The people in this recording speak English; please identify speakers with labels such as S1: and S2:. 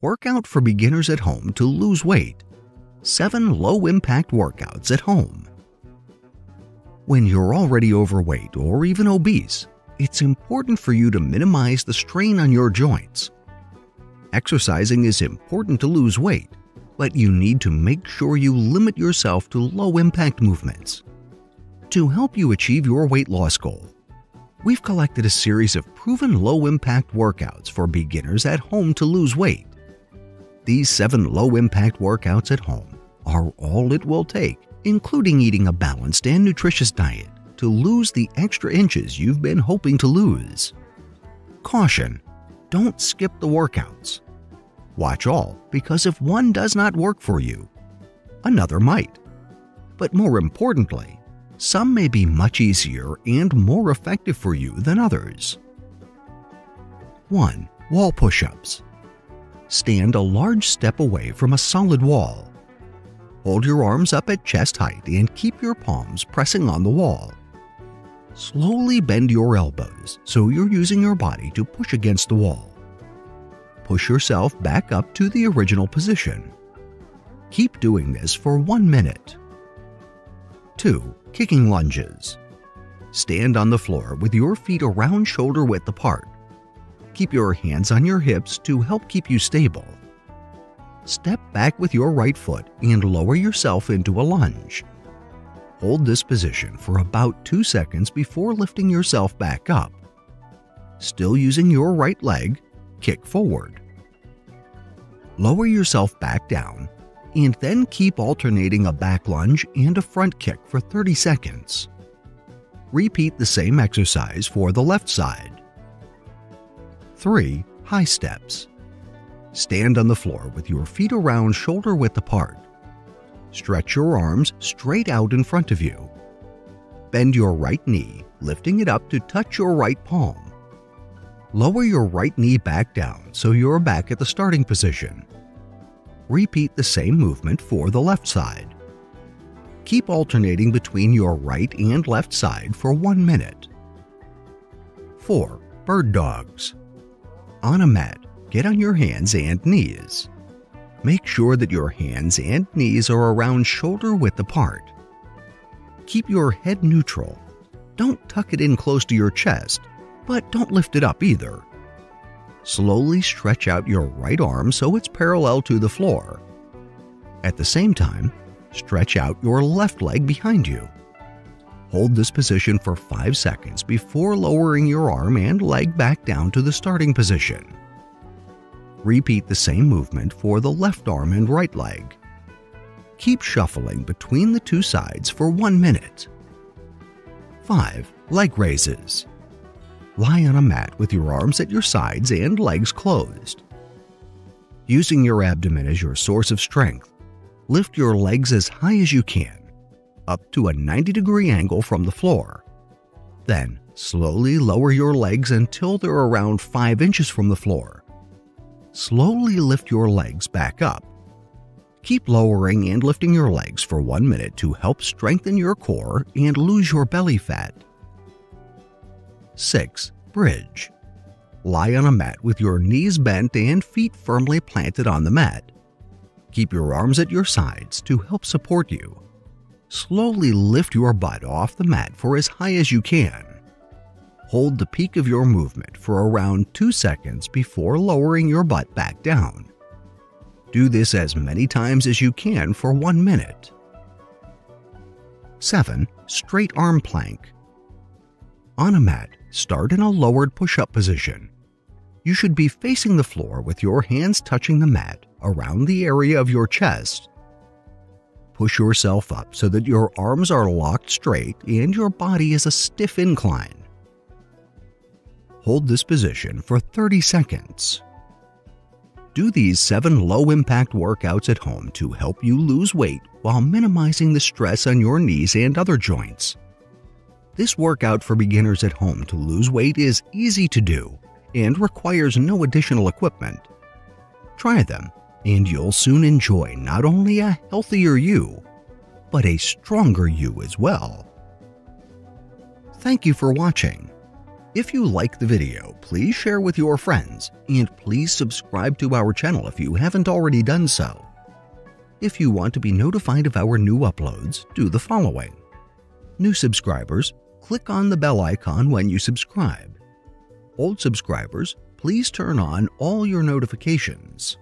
S1: Workout for beginners at home to lose weight. 7 low-impact workouts at home. When you're already overweight or even obese, it's important for you to minimize the strain on your joints. Exercising is important to lose weight, but you need to make sure you limit yourself to low-impact movements. To help you achieve your weight loss goal, we've collected a series of proven low-impact workouts for beginners at home to lose weight. These 7 low-impact workouts at home are all it will take, including eating a balanced and nutritious diet, to lose the extra inches you've been hoping to lose. Caution: don't skip the workouts. Watch all, because if one does not work for you, another might. But more importantly, some may be much easier and more effective for you than others. 1. Wall push-ups. Stand a large step away from a solid wall. Hold your arms up at chest height and keep your palms pressing on the wall. Slowly bend your elbows so you're using your body to push against the wall. Push yourself back up to the original position. Keep doing this for 1 minute. 2. Kicking lunges. Stand on the floor with your feet around shoulder width apart. Keep your hands on your hips to help keep you stable. Step back with your right foot and lower yourself into a lunge. Hold this position for about 2 seconds before lifting yourself back up. Still using your right leg, kick forward. Lower yourself back down and then keep alternating a back lunge and a front kick for 30 seconds. Repeat the same exercise for the left side. 3. High steps. Stand on the floor with your feet around shoulder width apart. Stretch your arms straight out in front of you. Bend your right knee, lifting it up to touch your right palm. Lower your right knee back down so you're back at the starting position. Repeat the same movement for the left side. Keep alternating between your right and left side for 1 minute. 4. Bird dogs. On a mat, get on your hands and knees. Make sure that your hands and knees are around shoulder width apart. Keep your head neutral. Don't tuck it in close to your chest, but don't lift it up either. Slowly stretch out your right arm so it's parallel to the floor. At the same time, stretch out your left leg behind you. Hold this position for 5 seconds before lowering your arm and leg back down to the starting position. Repeat the same movement for the left arm and right leg. Keep shuffling between the 2 sides for 1 minute. 5. Leg raises. Lie on a mat with your arms at your sides and legs closed. Using your abdomen as your source of strength, lift your legs as high as you can, up to a 90-degree angle from the floor. Then, slowly lower your legs until they're around 5 inches from the floor. Slowly lift your legs back up. Keep lowering and lifting your legs for 1 minute to help strengthen your core and lose your belly fat. 6. Bridge. Lie on a mat with your knees bent and feet firmly planted on the mat. Keep your arms at your sides to help support you. Slowly lift your butt off the mat for as high as you can. Hold the peak of your movement for around 2 seconds before lowering your butt back down. Do this as many times as you can for 1 minute. 7. Straight arm plank. On a mat, start in a lowered push-up position. You should be facing the floor with your hands touching the mat around the area of your chest. Push yourself up so that your arms are locked straight and your body is a stiff incline. Hold this position for 30 seconds. Do these 7 low-impact workouts at home to help you lose weight while minimizing the stress on your knees and other joints. This workout for beginners at home to lose weight is easy to do and requires no additional equipment. Try them, and you'll soon enjoy not only a healthier you, but a stronger you as well. Thank you for watching. If you like the video, please share with your friends, and please subscribe to our channel if you haven't already done so. If you want to be notified of our new uploads, do the following. New subscribers, click on the bell icon when you subscribe. Old subscribers, please turn on all your notifications.